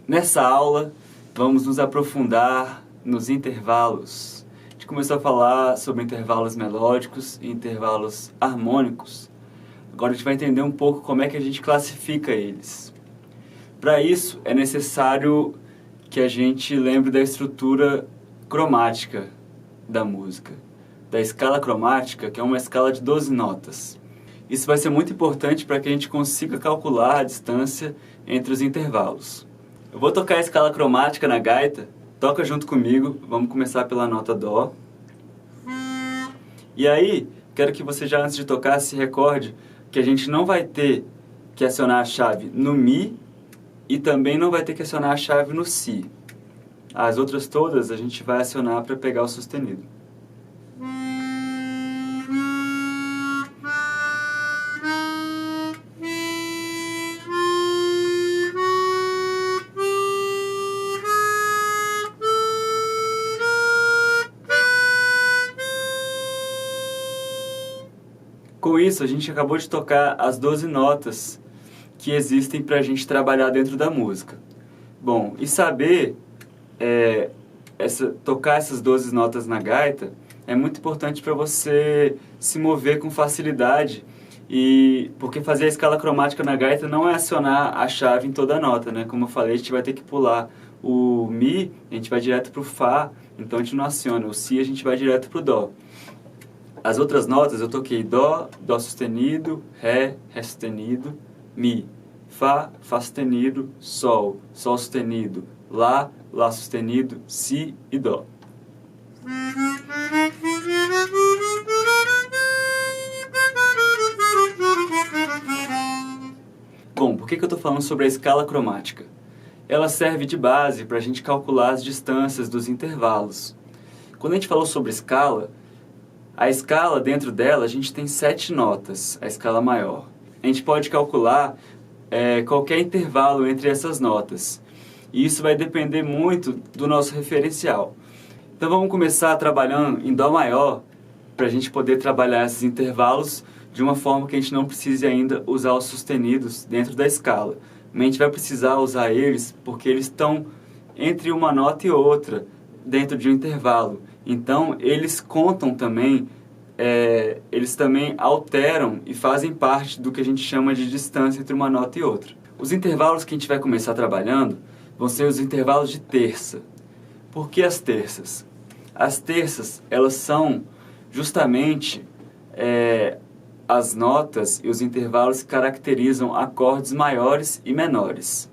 Nessa aula, vamos nos aprofundar nos intervalos. A gente começou a falar sobre intervalos melódicos e intervalos harmônicos. Agora a gente vai entender um pouco como é que a gente classifica eles. Para isso, é necessário que a gente lembre da estrutura cromática da música, da escala cromática, que é uma escala de 12 notas. Isso vai ser muito importante para que a gente consiga calcular a distância entre os intervalos. Eu vou tocar a escala cromática na gaita, toca junto comigo, vamos começar pela nota Dó. E aí, quero que você já antes de tocar se recorde que a gente não vai ter que acionar a chave no Mi e também não vai ter que acionar a chave no Si. As outras todas a gente vai acionar para pegar o sustenido. Com isso, a gente acabou de tocar as 12 notas que existem para a gente trabalhar dentro da música. Bom, e saber tocar essas 12 notas na gaita é muito importante para você se mover com facilidade, porque fazer a escala cromática na gaita não é acionar a chave em toda a nota, né? Como eu falei, a gente vai ter que pular o Mi, a gente vai direto para o Fá, então a gente não aciona. O Si a gente vai direto para o Dó. As outras notas eu toquei Dó, Dó sustenido, Ré, Ré sustenido, Mi, Fá, Fá sustenido, Sol, Sol sustenido, Lá, Lá sustenido, Si e Dó. Bom, por que eu estou falando sobre a escala cromática? Ela serve de base para a gente calcular as distâncias dos intervalos. Quando a gente falou sobre escala, a escala, dentro dela, a gente tem 7 notas, a escala maior. A gente pode calcular qualquer intervalo entre essas notas. E isso vai depender muito do nosso referencial. Então vamos começar trabalhando em Dó maior, para a gente poder trabalhar esses intervalos de uma forma que a gente não precise ainda usar os sustenidos dentro da escala. Mas a gente vai precisar usar eles porque eles estão entre uma nota e outra, dentro de um intervalo. Então, eles contam também, eles também alteram e fazem parte do que a gente chama de distância entre uma nota e outra. Os intervalos que a gente vai começar trabalhando vão ser os intervalos de terça. Por que as terças? As terças, elas são justamente as notas e os intervalos que caracterizam acordes maiores e menores.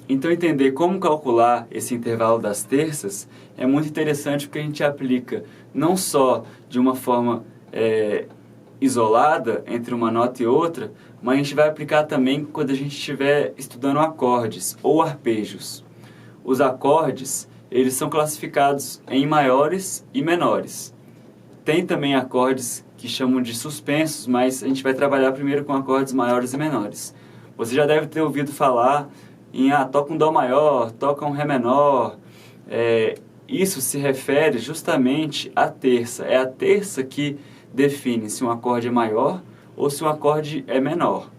Então, entender como calcular esse intervalo das terças é muito interessante porque a gente aplica não só de uma forma isolada entre uma nota e outra, mas a gente vai aplicar também quando a gente estiver estudando acordes ou arpejos. Os acordes, eles são classificados em maiores e menores. Tem também acordes que chamam de suspensos, mas a gente vai trabalhar primeiro com acordes maiores e menores. Você já deve ter ouvido falar em toca um Dó maior, toca um Ré menor. Isso se refere justamente à terça. É a terça que define se um acorde é maior ou se um acorde é menor.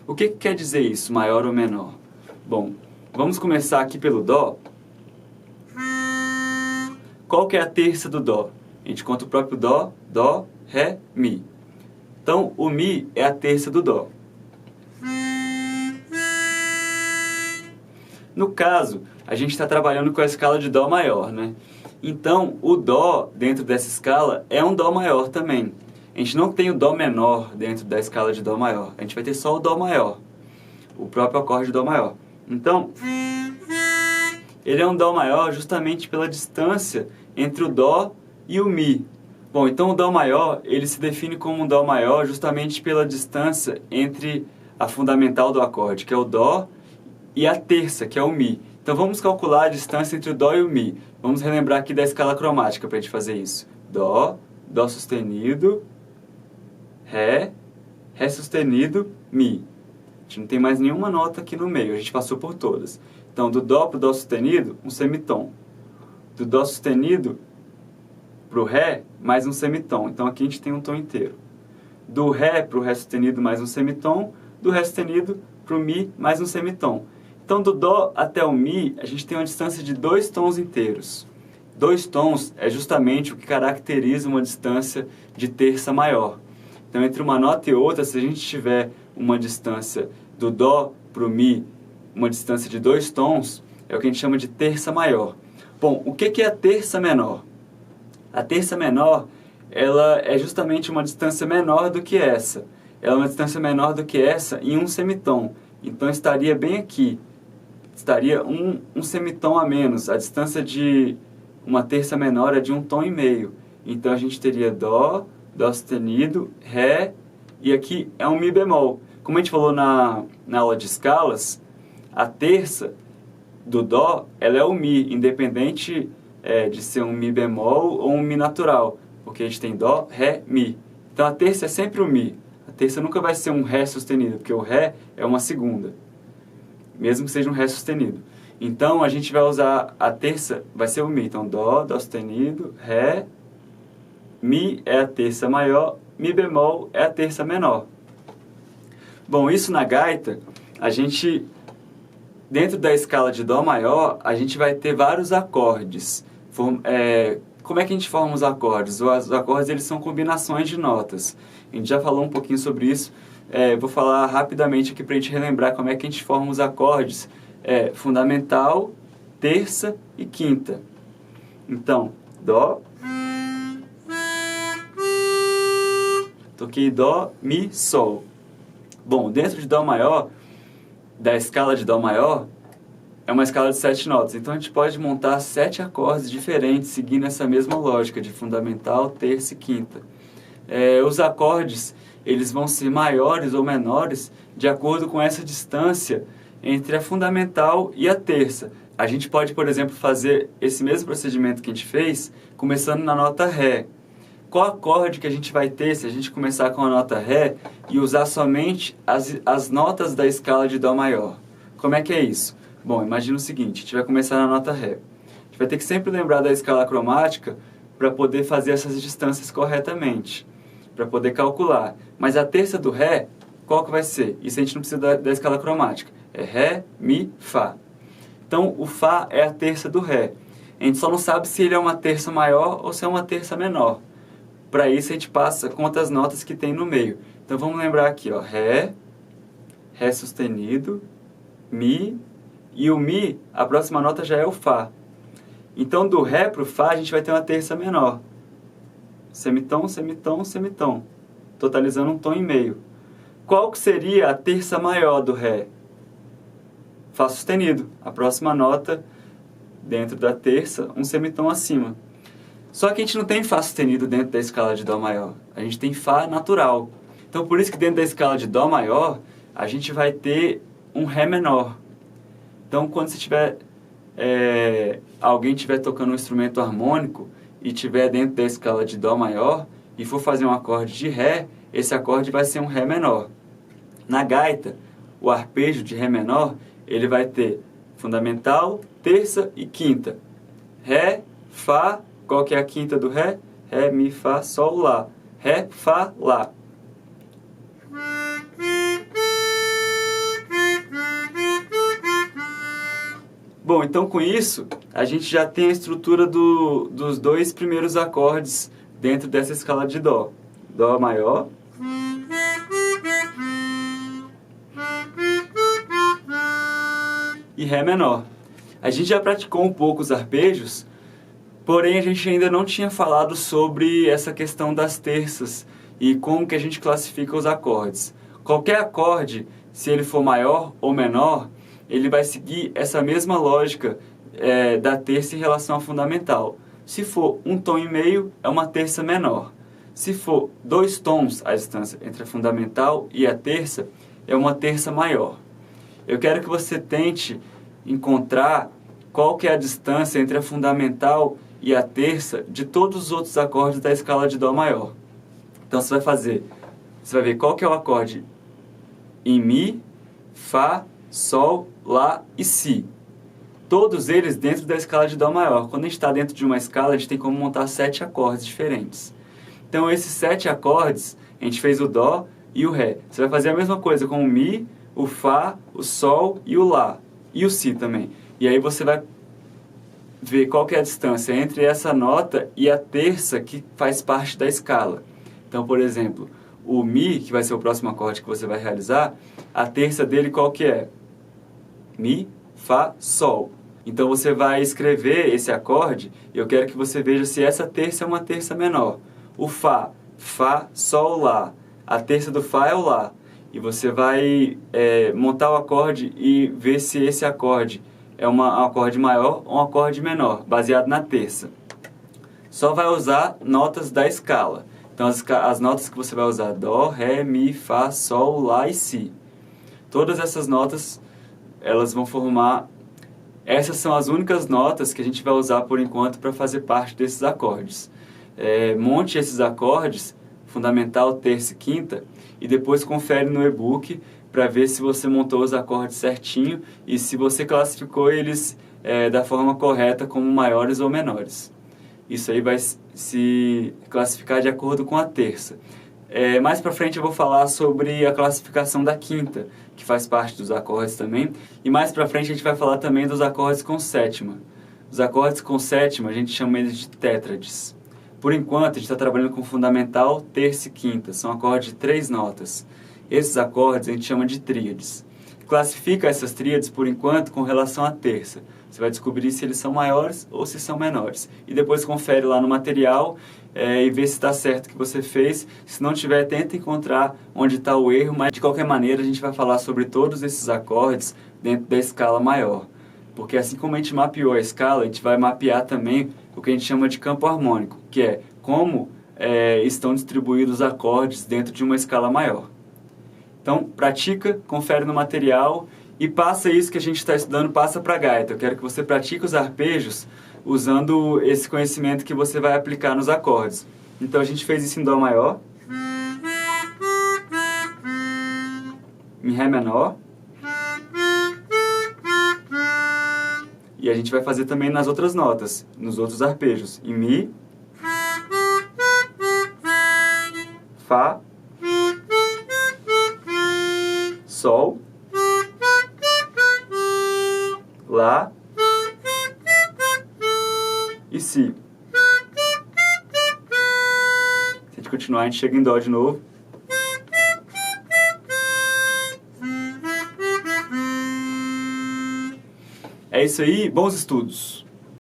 O que quer dizer isso, maior ou menor? Bom, vamos começar aqui pelo Dó. Qual que é a terça do Dó? A gente conta o próprio Dó, Dó, Ré, Mi. Então, o Mi é a terça do Dó. No caso, a gente está trabalhando com a escala de Dó maior, né? Então, o Dó, dentro dessa escala, é um Dó maior também. A gente não tem o Dó menor dentro da escala de Dó maior. A gente vai ter só o Dó maior, o próprio acorde de Dó maior. Então, ele é um Dó maior justamente pela distância entre o Dó e o Mi. Bom, então o Dó maior, ele se define como um Dó maior justamente pela distância entre a fundamental do acorde, que é o Dó, e a terça, que é o Mi. Então vamos calcular a distância entre o Dó e o Mi. Vamos relembrar aqui da escala cromática para a gente fazer isso. Dó, Dó sustenido, Ré, Ré sustenido, Mi. A gente não tem mais nenhuma nota aqui no meio, a gente passou por todas. Então do Dó para o Dó sustenido, um semitom. Do Dó sustenido para o Ré, mais um semitom. Então aqui a gente tem um tom inteiro. Do Ré para o Ré sustenido, mais um semitom. Do Ré sustenido para o Mi, mais um semitom. Então, do Dó até o Mi, a gente tem uma distância de 2 tons inteiros. 2 tons é justamente o que caracteriza uma distância de terça maior. Então, entre uma nota e outra, se a gente tiver uma distância do Dó para o Mi, uma distância de 2 tons, é o que a gente chama de terça maior. Bom, o que é a terça menor? A terça menor, ela é justamente uma distância menor do que essa. Ela é uma distância menor do que essa em um semitom. Então, estaria bem aqui. Estaria um semitom a menos. A distância de uma terça menor é de 1,5 tom. Então, a gente teria Dó, Dó sustenido, Ré, e aqui é um Mi bemol. Como a gente falou na aula de escalas, a terça do Dó, ela é o Mi, independente de ser um Mi bemol ou um Mi natural, porque a gente tem Dó, Ré, Mi. Então, a terça é sempre o Mi. A terça nunca vai ser um Ré sustenido, porque o Ré é uma segunda, mesmo que seja um Ré sustenido. Então, a gente vai usar a terça, vai ser o Mi. Então, Dó, Dó sustenido, Ré, Mi é a terça maior, Mi bemol é a terça menor. Bom, isso na gaita, a gente, dentro da escala de Dó maior, a gente vai ter vários acordes. Como é que a gente forma os acordes? Os acordes, eles são combinações de notas. A gente já falou um pouquinho sobre isso. Vou falar rapidamente aqui para a gente relembrar como é que a gente forma os acordes. Fundamental, terça e quinta. Então, Dó, toquei Dó, Mi, Sol. Bom, dentro de Dó maior, da escala de Dó maior, é uma escala de 7 notas. Então, a gente pode montar 7 acordes diferentes, seguindo essa mesma lógica de fundamental, terça e quinta. Os acordes, eles vão ser maiores ou menores de acordo com essa distância entre a fundamental e a terça. A gente pode, por exemplo, fazer esse mesmo procedimento que a gente fez, começando na nota Ré. Qual acorde que a gente vai ter se a gente começar com a nota Ré e usar somente as notas da escala de Dó maior? Como é que é isso? Bom, imagina o seguinte, a gente vai começar na nota Ré. A gente vai ter que sempre lembrar da escala cromática para poder fazer essas distâncias corretamente, para poder calcular. Mas a terça do Ré, qual que vai ser? Isso a gente não precisa da escala cromática. É Ré, Mi, Fá. Então, o Fá é a terça do Ré. A gente só não sabe se ele é uma terça maior ou se é uma terça menor. Para isso, a gente passa quantas notas que tem no meio. Então, vamos lembrar aqui, ó, Ré, Ré sustenido, Mi, e o Mi, a próxima nota já é o Fá. Então, do Ré para o Fá, a gente vai ter uma terça menor. Semitom, semitom, semitom. Totalizando 1,5 tom. Qual que seria a terça maior do Ré? Fá sustenido. A próxima nota, dentro da terça, um semitom acima. Só que a gente não tem Fá sustenido dentro da escala de Dó maior. A gente tem Fá natural. Então, por isso que dentro da escala de Dó maior, a gente vai ter um Ré menor. Então, quando você tiver, alguém estiver tocando um instrumento harmônico e estiver dentro da escala de Dó maior e for fazer um acorde de Ré, esse acorde vai ser um Ré menor. Na gaita, o arpejo de Ré menor, ele vai ter fundamental, terça e quinta. Ré, Fá, qual que é a quinta do Ré? Ré, Mi, Fá, Sol, Lá. Ré, Fá, Lá. Bom, então com isso, a gente já tem a estrutura dos 2 primeiros acordes dentro dessa escala de Dó. Dó maior. E Ré menor. A gente já praticou um pouco os arpejos, porém a gente ainda não tinha falado sobre essa questão das terças e como que a gente classifica os acordes. Qualquer acorde, se ele for maior ou menor, ele vai seguir essa mesma lógica da terça em relação à fundamental. Se for 1,5 tom, é uma terça menor. Se for 2 tons a distância entre a fundamental e a terça, é uma terça maior. Eu quero que você tente encontrar qual que é a distância entre a fundamental e a terça de todos os outros acordes da escala de Dó maior. Então você vai ver qual que é o acorde em Mi, Fá, Sol, Lá e Si. Todos eles dentro da escala de Dó maior. Quando a gente está dentro de uma escala, a gente tem como montar 7 acordes diferentes. Então esses 7 acordes, a gente fez o Dó e o Ré. Você vai fazer a mesma coisa com o Mi, o Fá, o Sol e o Lá. e o Si também. E aí você vai ver qual que é a distância entre essa nota e a terça que faz parte da escala. Então, por exemplo, o Mi, que vai ser o próximo acorde que você vai realizar, a terça dele qual que é? Mi, Fá, Sol. Então você vai escrever esse acorde e eu quero que você veja se essa terça é uma terça menor. O Fá, Fá, Sol, Lá. A terça do Fá é o Lá. E você vai montar o acorde e ver se esse acorde é um acorde maior ou um acorde menor, baseado na terça. Só vai usar notas da escala. Então as notas que você vai usar, Dó, Ré, Mi, Fá, Sol, Lá e Si. Todas essas notas, elas vão formar... Essas são as únicas notas que a gente vai usar por enquanto para fazer parte desses acordes. Monte esses acordes, fundamental, terça e quinta, e depois confere no e-book para ver se você montou os acordes certinho e se você classificou eles da forma correta como maiores ou menores. Isso aí vai se classificar de acordo com a terça. Mais para frente eu vou falar sobre a classificação da quinta, que faz parte dos acordes também. E mais para frente a gente vai falar também dos acordes com sétima. Os acordes com sétima a gente chama eles de tétrades. Por enquanto a gente está trabalhando com fundamental, terça e quinta. São acordes de 3 notas. Esses acordes a gente chama de tríades. Classifica essas tríades por enquanto com relação à terça. Você vai descobrir se eles são maiores ou se são menores. E depois confere lá no material e vê se está certo o que você fez. Se não tiver, tenta encontrar onde está o erro, mas de qualquer maneira a gente vai falar sobre todos esses acordes dentro da escala maior. Porque assim como a gente mapeou a escala, a gente vai mapear também o que a gente chama de campo harmônico, que é como estão distribuídos os acordes dentro de uma escala maior. Então, pratica, confere no material e passa isso que a gente está estudando, passa para a gaita. Eu quero que você pratique os arpejos usando esse conhecimento que você vai aplicar nos acordes. Então, a gente fez isso em Dó maior, em Ré menor, e a gente vai fazer também nas outras notas, nos outros arpejos, em Mi, Fá, Sol, Lá e Si. Se a gente continuar, a gente chega em Dó de novo. É isso aí, bons estudos!